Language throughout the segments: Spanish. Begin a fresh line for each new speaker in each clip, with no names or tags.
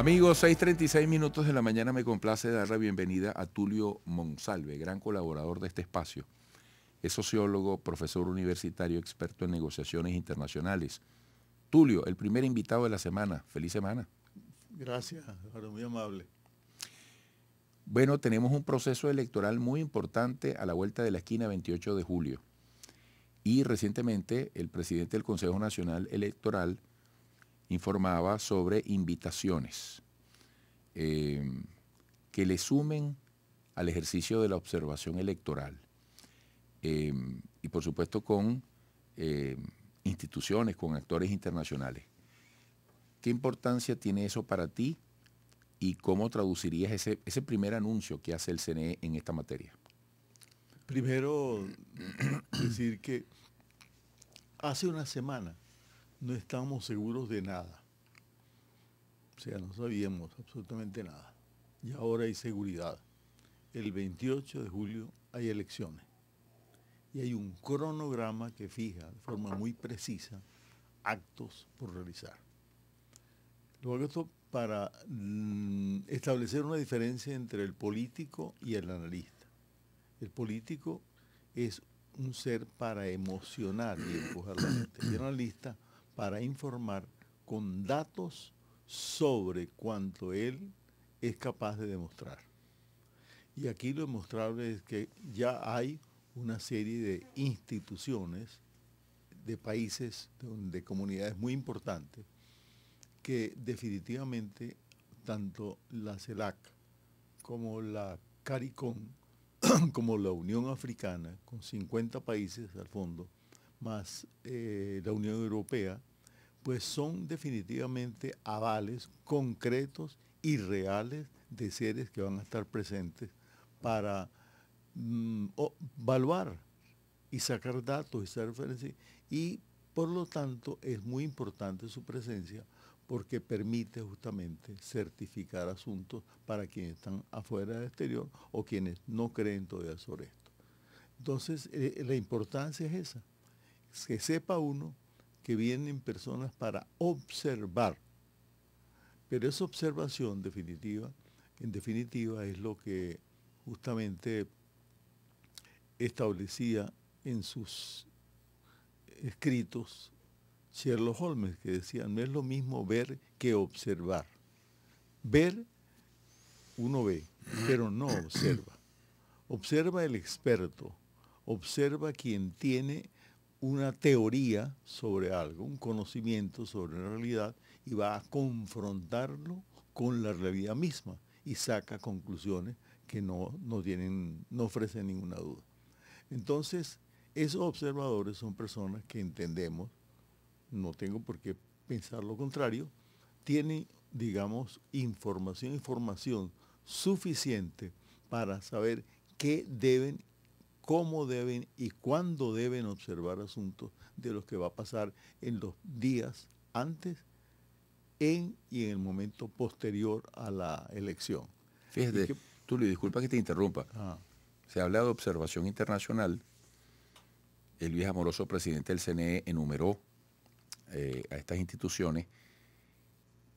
Amigos, 6:36 minutos de la mañana, me complace dar la bienvenida a Tulio Monsalve, gran colaborador de este espacio. Es sociólogo, profesor universitario, experto en negociaciones internacionales. Tulio, el primer invitado de la semana. Feliz semana.
Gracias, muy amable.
Bueno, tenemos un proceso electoral muy importante a la vuelta de la esquina, 28 de julio. Y recientemente el presidente del Consejo Nacional Electoral informaba sobre invitaciones que le sumen al ejercicio de la observación electoral. Y por supuesto con instituciones, con actores internacionales. ¿Qué importancia tiene eso para ti y cómo traducirías ese primer anuncio que hace el CNE en esta materia?
Primero, decir que hace una semana no estábamos seguros de nada. O sea, no sabíamos absolutamente nada. Y ahora hay seguridad. El 28 de julio hay elecciones. Y hay un cronograma que fija de forma muy precisa actos por realizar. Lo hago esto para establecer una diferencia entre el político y el analista. El político es un ser para emocionar y empujar a la gente. Y el analista para informar con datos sobre cuánto él es capaz de demostrar. Y aquí lo demostrable es que ya hay una serie de instituciones, de países, de comunidades muy importantes, que definitivamente tanto la CELAC como la CARICOM, como la Unión Africana, con 50 países al fondo, más la Unión Europea, pues son definitivamente avales concretos y reales de seres que van a estar presentes para evaluar y sacar datos y hacer referencias. Y por lo tanto es muy importante su presencia porque permite justamente certificar asuntos para quienes están afuera del exterior o quienes no creen todavía sobre esto. Entonces, la importancia es esa, que sepa uno que vienen personas para observar, pero esa observación en definitiva es lo que justamente establecía en sus escritos Sherlock Holmes, que decía, no es lo mismo ver que observar. Ver, uno ve, pero no observa. Observa el experto, observa quien tiene una teoría sobre algo, un conocimiento sobre la realidad, y va a confrontarlo con la realidad misma y saca conclusiones que no ofrecen ninguna duda. Entonces, esos observadores son personas que entendemos, no tengo por qué pensar lo contrario, tienen, digamos, información suficiente para saber qué deben, cómo deben y cuándo deben observar asuntos de los que va a pasar en los días antes, y en el momento posterior a la elección.
Fíjate, Tulio, disculpa que te interrumpa. Se habla de observación internacional. El Luis Amoroso, presidente del CNE, enumeró a estas instituciones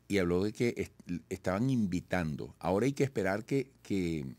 y habló de que estaban invitando. Ahora hay que esperar que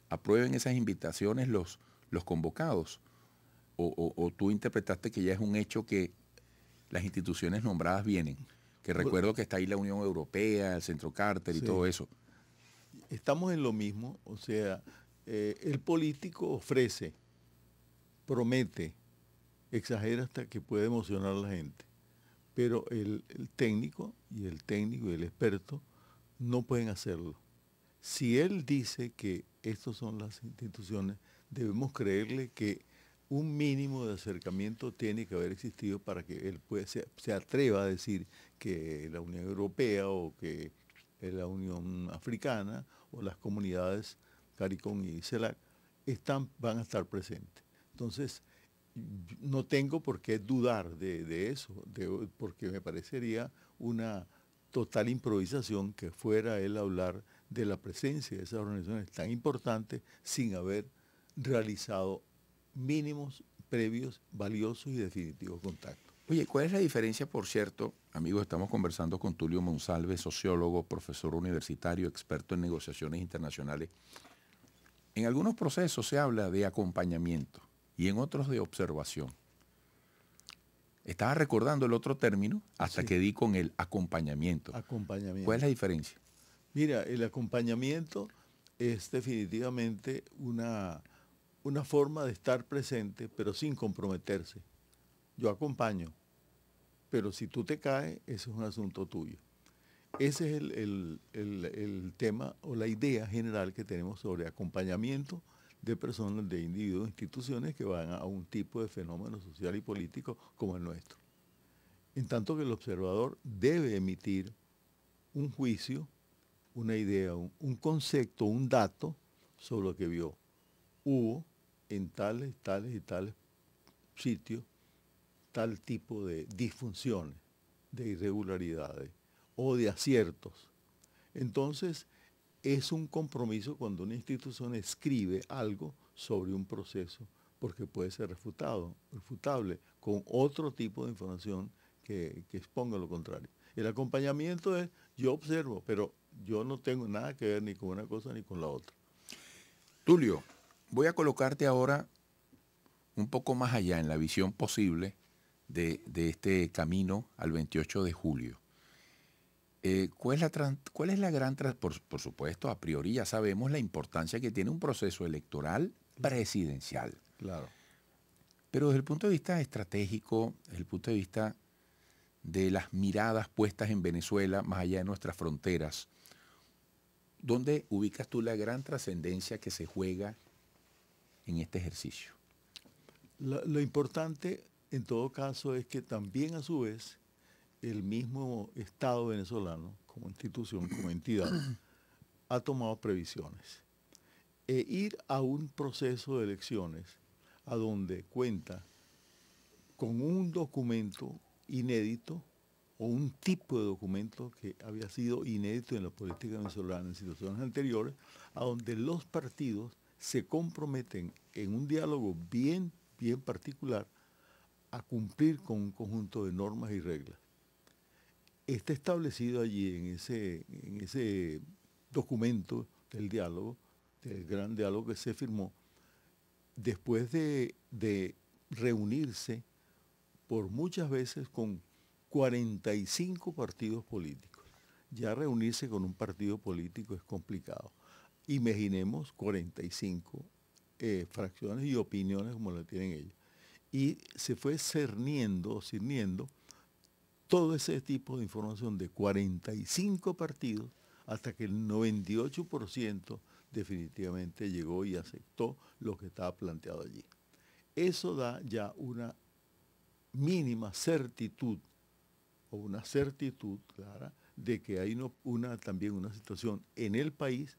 aprueben esas invitaciones los convocados. O tú interpretaste que ya es un hecho que las instituciones nombradas vienen. Que recuerdo que está ahí la Unión Europea, el Centro Carter y todo eso.
Estamos en lo mismo, o sea, el político ofrece, promete, exagera hasta que puede emocionar a la gente, pero el técnico y el experto no pueden hacerlo. Si él dice que estas son las instituciones, debemos creerle que un mínimo de acercamiento tiene que haber existido para que él se atreva a decir que la Unión Europea o que la Unión Africana o las comunidades CARICOM y CELAC van a estar presentes. Entonces, no tengo por qué dudar de eso, porque me parecería una total improvisación que fuera él a hablar de la presencia de esas organizaciones tan importantes sin haber realizado mínimos, previos, valiosos y definitivos contactos.
Oye, ¿cuál es la diferencia, por cierto? Amigos, estamos conversando con Tulio Monsalve, sociólogo, profesor universitario, experto en negociaciones internacionales. En algunos procesos se habla de acompañamiento y en otros de observación. Estaba recordando el otro término hasta que di con el acompañamiento.
Acompañamiento.
¿Cuál es la diferencia?
Mira, el acompañamiento es definitivamente una forma de estar presente, pero sin comprometerse. Yo acompaño, pero si tú te caes, ese es un asunto tuyo. Ese es el tema o la idea general que tenemos sobre acompañamiento de personas, de individuos, instituciones que van a un tipo de fenómeno social y político como el nuestro. En tanto que el observador debe emitir un juicio, una idea, un concepto, un dato sobre lo que vio. Hubo en tales y tales sitios tal tipo de disfunciones, de irregularidades o de aciertos. Entonces, es un compromiso cuando una institución escribe algo sobre un proceso, porque puede ser refutable, con otro tipo de información que exponga lo contrario. El acompañamiento es, yo observo, pero yo no tengo nada que ver ni con una cosa ni con la otra.
Tulio, voy a colocarte ahora un poco más allá en la visión posible de este camino al 28 de julio. ¿Cuál es la gran... Por supuesto, a priori ya sabemos la importancia que tiene un proceso electoral presidencial.
Claro.
Pero desde el punto de vista estratégico, desde el punto de vista de las miradas puestas en Venezuela, más allá de nuestras fronteras, ¿dónde ubicas tú la gran trascendencia que se juega en este ejercicio?
Lo importante, en todo caso, es que también a su vez el mismo Estado venezolano, como institución, como entidad, ha tomado previsiones. Ir a un proceso de elecciones a donde cuenta con un documento inédito o un tipo de documento que había sido inédito en la política venezolana en situaciones anteriores, a donde los partidos se comprometen en un diálogo bien particular a cumplir con un conjunto de normas y reglas. Está establecido allí en ese documento del diálogo, del gran diálogo que se firmó, después de reunirse por muchas veces con 45 partidos políticos. Ya reunirse con un partido político es complicado. Imaginemos 45 fracciones y opiniones como la tienen ellos. Y se fue cerniendo todo ese tipo de información de 45 partidos hasta que el 98% definitivamente llegó y aceptó lo que estaba planteado allí. Eso da ya una mínima certitud o una certitud clara de que hay también una situación en el país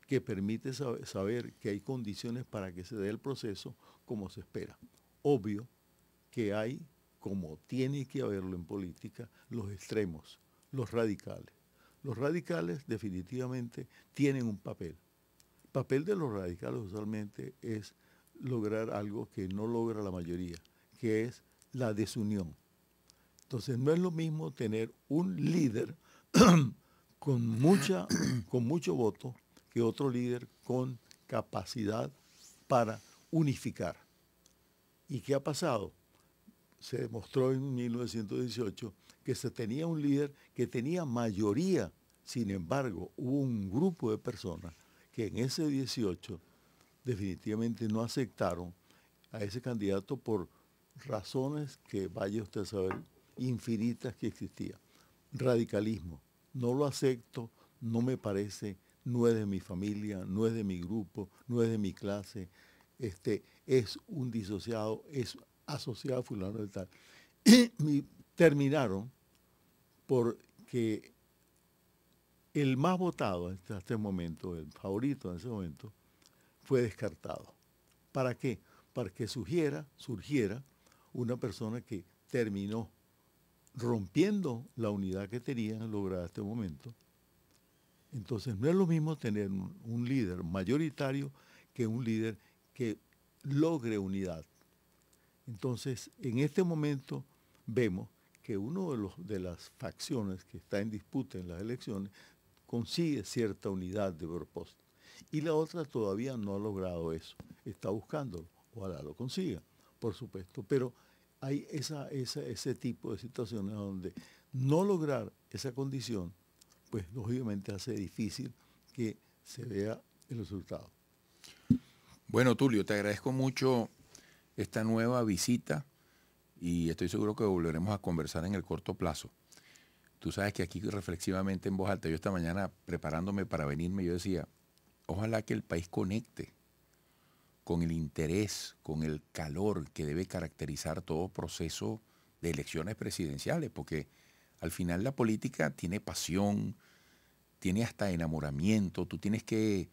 que permite saber que hay condiciones para que se dé el proceso como se espera. Obvio que hay, como tiene que haberlo en política, los extremos, los radicales. Los radicales definitivamente tienen un papel. El papel de los radicales usualmente es lograr algo que no logra la mayoría, que es la desunión. Entonces no es lo mismo tener un líder con mucho voto que otro líder con capacidad para unificar. ¿Y qué ha pasado? Se demostró en 1918 que se tenía un líder que tenía mayoría. Sin embargo, hubo un grupo de personas que en ese 18 definitivamente no aceptaron a ese candidato por razones que vaya usted a saber infinitas que existían. Radicalismo, no lo acepto, no me parece, no es de mi familia, no es de mi grupo, no es de mi clase, es un disociado, es asociado a fulano de tal. Y terminaron porque el más votado hasta este momento, el favorito en ese momento, fue descartado. ¿Para qué? Para que surgiera una persona que terminó rompiendo la unidad que tenían lograda hasta este momento. Entonces no es lo mismo tener un líder mayoritario que un líder que logre unidad. Entonces, en este momento vemos que uno de las facciones que está en disputa en las elecciones consigue cierta unidad de propósito. Y la otra todavía no ha logrado eso. Está buscándolo. Ojalá lo consiga, por supuesto. Pero hay ese tipo de situaciones donde no lograr esa condición, pues lógicamente hace difícil que se vea el resultado.
Bueno, Tulio, te agradezco mucho esta nueva visita y estoy seguro que volveremos a conversar en el corto plazo. Tú sabes que aquí reflexivamente en voz alta, yo esta mañana preparándome para venirme, yo decía, ojalá que el país conecte con el interés, con el calor que debe caracterizar todo proceso de elecciones presidenciales, porque al final la política tiene pasión, tiene hasta enamoramiento, tú tienes que,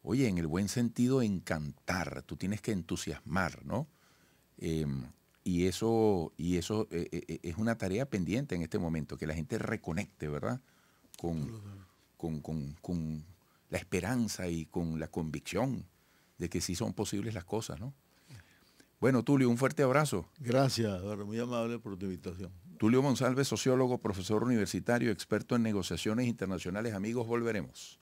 oye, en el buen sentido, encantar, tú tienes que entusiasmar, ¿no? Y eso es una tarea pendiente en este momento, que la gente reconecte, ¿verdad? Con la esperanza y con la convicción de que sí son posibles las cosas, ¿no? Bueno, Tulio, un fuerte abrazo.
Gracias, Eduardo, muy amable por tu invitación.
Tulio Monsalve, sociólogo, profesor universitario, experto en negociaciones internacionales. Amigos, volveremos.